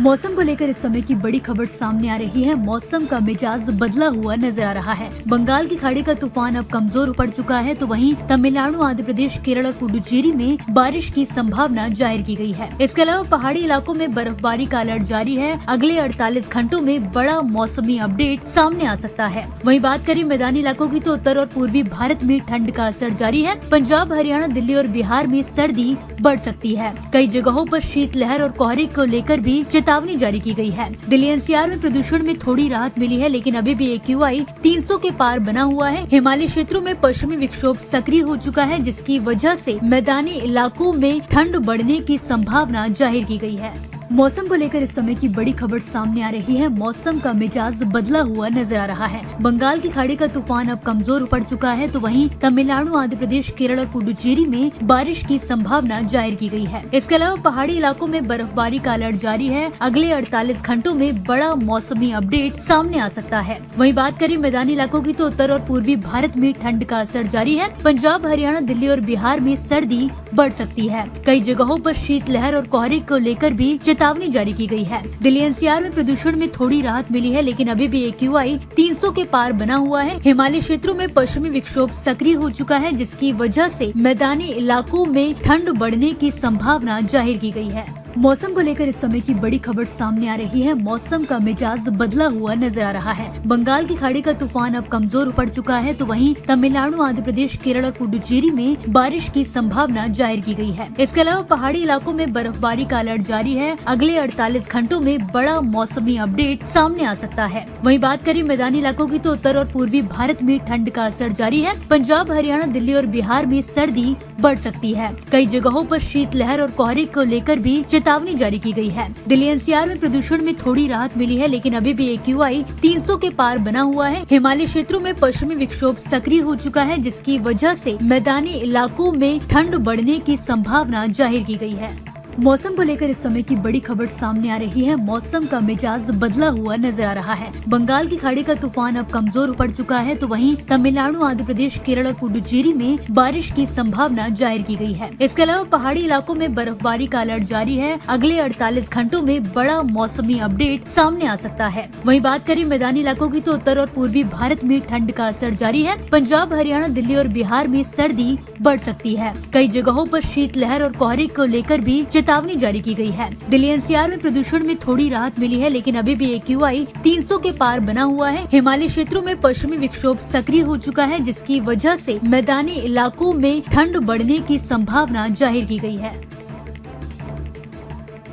मौसम को लेकर इस समय की बड़ी खबर सामने आ रही है। मौसम का मिजाज बदला हुआ नजर आ रहा है। बंगाल की खाड़ी का तूफान अब कमजोर पड़ चुका है, तो वहीं तमिलनाडु, आंध्र प्रदेश, केरल और पुडुचेरी में बारिश की संभावना जाहिर की गई है। इसके अलावा पहाड़ी इलाकों में बर्फबारी का अलर्ट जारी है। अगले 48 घंटों में बड़ा मौसमी अपडेट सामने आ सकता है। वहीं बात करें मैदानी इलाकों की, तो उत्तर और पूर्वी भारत में ठंड का असर जारी है। पंजाब, हरियाणा, दिल्ली और बिहार में सर्दी बढ़ सकती है। कई जगहों पर शीतलहर और कोहरे को लेकर भी चेतावनी जारी की गई है। दिल्ली एनसीआर में प्रदूषण में थोड़ी राहत मिली है, लेकिन अभी भी AQI 300 के पार बना हुआ है। हिमालय क्षेत्रों में पश्चिमी विक्षोभ सक्रिय हो चुका है, जिसकी वजह से मैदानी इलाकों में ठंड बढ़ने की संभावना जाहिर की गई है। मौसम को लेकर इस समय की बड़ी खबर सामने आ रही है। मौसम का मिजाज बदला हुआ नजर आ रहा है। बंगाल की खाड़ी का तूफान अब कमजोर पड़ चुका है, तो वहीं तमिलनाडु, आंध्र प्रदेश, केरल और पुडुचेरी में बारिश की संभावना जाहिर की गई है। इसके अलावा पहाड़ी इलाकों में बर्फबारी का अलर्ट जारी है। अगले 48 घंटों में बड़ा मौसमी अपडेट सामने आ सकता है। वहीं बात करें मैदानी इलाकों की, तो उत्तर और पूर्वी भारत में ठंड का असर जारी है। पंजाब, हरियाणा, दिल्ली और बिहार में सर्दी बढ़ सकती है। कई जगहों पर शीतलहर और कोहरे को लेकर भी चेतावनी जारी की गई है। दिल्ली एनसीआर में प्रदूषण में थोड़ी राहत मिली है, लेकिन अभी भी AQI 300 के पार बना हुआ है। हिमालय क्षेत्रों में पश्चिमी विक्षोभ सक्रिय हो चुका है, जिसकी वजह से मैदानी इलाकों में ठंड बढ़ने की संभावना जाहिर की गई है। मौसम को लेकर इस समय की बड़ी खबर सामने आ रही है। मौसम का मिजाज बदला हुआ नजर आ रहा है। बंगाल की खाड़ी का तूफान अब कमजोर पड़ चुका है, तो वहीं तमिलनाडु, आंध्र प्रदेश, केरल और पुडुचेरी में बारिश की संभावना जाहिर की गई है। इसके अलावा पहाड़ी इलाकों में बर्फबारी का अलर्ट जारी है। अगले 48 घंटों में बड़ा मौसमी अपडेट सामने आ सकता है। वहीं बात करें मैदानी इलाकों की, तो उत्तर और पूर्वी भारत में ठंड का असर जारी है। पंजाब, हरियाणा, दिल्ली और बिहार में सर्दी बढ़ सकती है। कई जगहों पर शीतलहर और कोहरे को लेकर भी चेतावनी जारी की गई है। दिल्ली एनसीआर में प्रदूषण में थोड़ी राहत मिली है, लेकिन अभी भी AQI 300 के पार बना हुआ है। हिमालय क्षेत्रों में पश्चिमी विक्षोभ सक्रिय हो चुका है, जिसकी वजह से मैदानी इलाकों में ठंड बढ़ने की संभावना जाहिर की गई है। मौसम को लेकर इस समय की बड़ी खबर सामने आ रही है। मौसम का मिजाज बदला हुआ नजर आ रहा है। बंगाल की खाड़ी का तूफान अब कमजोर पड़ चुका है, तो वहीं तमिलनाडु, आंध्र प्रदेश, केरल और पुडुचेरी में बारिश की संभावना जाहिर की गई है। इसके अलावा पहाड़ी इलाकों में बर्फबारी का अलर्ट जारी है। अगले 48 घंटों में बड़ा मौसमी अपडेट सामने आ सकता है। वहीं बात करें मैदानी इलाकों की, तो उत्तर और पूर्वी भारत में ठंड का असर जारी है। पंजाब, हरियाणा, दिल्ली और बिहार में सर्दी बढ़ सकती है। कई जगहों पर शीतलहर और कोहरे को लेकर भी चेतावनी जारी की गई है। दिल्ली एनसीआर में प्रदूषण में थोड़ी राहत मिली है, लेकिन अभी भी AQI 300 के पार बना हुआ है। हिमालय क्षेत्रों में पश्चिमी विक्षोभ सक्रिय हो चुका है, जिसकी वजह से मैदानी इलाकों में ठंड बढ़ने की संभावना जाहिर की गई है।